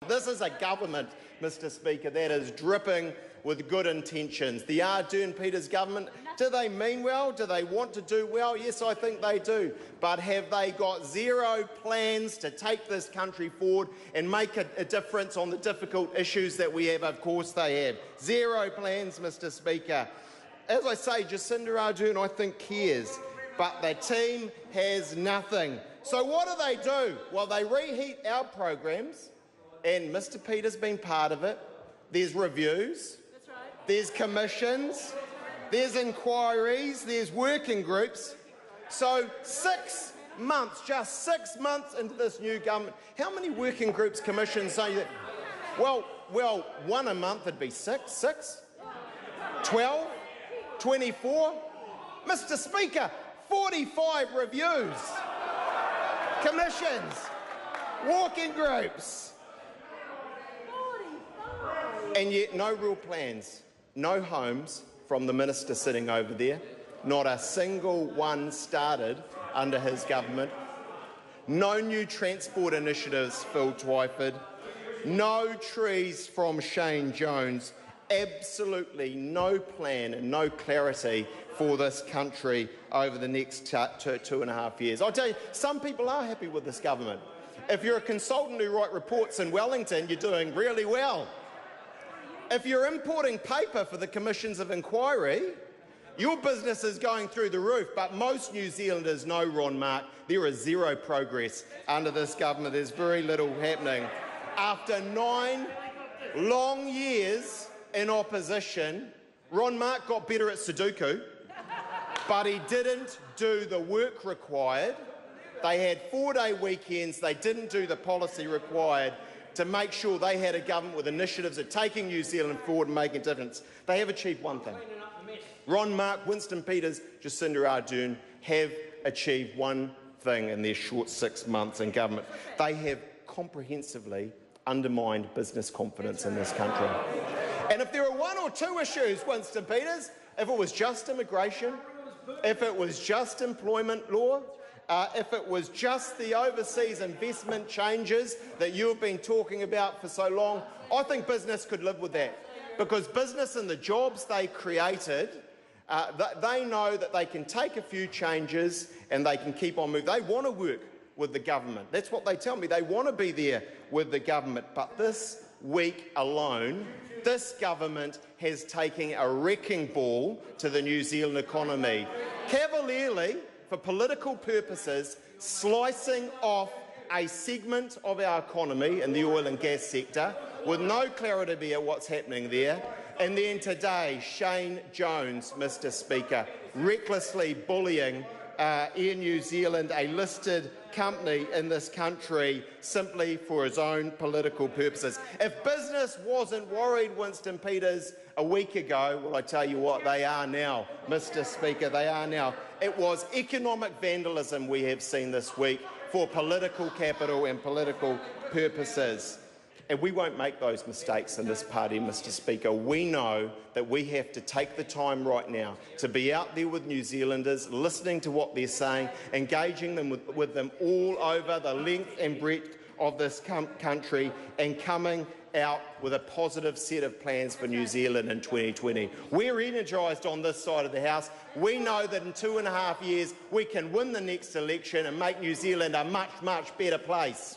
This is a government, Mr Speaker, that is dripping with good intentions. The Ardern-Peters government, do they mean well? Do they want to do well? Yes, I think they do. But have they got zero plans to take this country forward and make a difference on the difficult issues that we have? Of course they have. Zero plans, Mr Speaker. As I say, Jacinda Ardern, I think, cares, but the team has nothing. So what do? Well, they reheat our programs, and Mr Peters has been part of it. There's reviews, there's commissions, there's inquiries, there's working groups. So 6 months, just 6 months into this new government, how many working groups, commissions say that? Well, one a month would be 6, 12, 24. Mr Speaker, 45 reviews, commissions, working groups, and yet no real plans, no homes from the minister sitting over there, not a single one started under his government, no new transport initiatives, Phil Twyford, no trees from Shane Jones, absolutely no plan and no clarity for this country over the next 2.5 years. I'll tell you, some people are happy with this government. If you're a consultant who writes reports in Wellington, you're doing really well. If you're importing paper for the commissions of inquiry, your business is going through the roof, but most New Zealanders know, Ron Mark, there is zero progress under this government. There's very little happening. After 9 long years in opposition, Ron Mark got better at Sudoku, but he didn't do the work required. They had 4-day weekends. They didn't do the policy required to make sure they had a government with initiatives of taking New Zealand forward and making a difference. They have achieved one thing. Ron Mark, Winston Peters, Jacinda Ardern have achieved one thing in their short 6 months in government. They have comprehensively undermined business confidence in this country. And if there are 1 or 2 issues, Winston Peters, if it was just immigration, if it was just employment law, if it was just the overseas investment changes that you have been talking about for so long, I think business could live with that. Because business and the jobs they created, they know that they can take a few changes and they can keep on moving. They want to work with the government. That's what they tell me. They want to be there with the government. But this week alone, this government has taken a wrecking ball to the New Zealand economy, cavalierly, for political purposes, slicing off a segment of our economy in the oil and gas sector with no clarity about what's happening there. And then today, Shane Jones, Mr Speaker, recklessly bullying Air New Zealand, a listed company in this country, simply for his own political purposes. If business wasn't worried, Winston Peters, a week ago, well, I tell you what, they are now, Mr Speaker, they are now. It was economic vandalism we have seen this week for political capital and political purposes. And we won't make those mistakes in this party, Mr Speaker. We know that we have to take the time right now to be out there with New Zealanders, listening to what they're saying, engaging them with them all over the length and breadth of this country, and coming out with a positive set of plans for New Zealand in 2020. We're energised on this side of the House. We know that in 2.5 years we can win the next election and make New Zealand a much, much better place.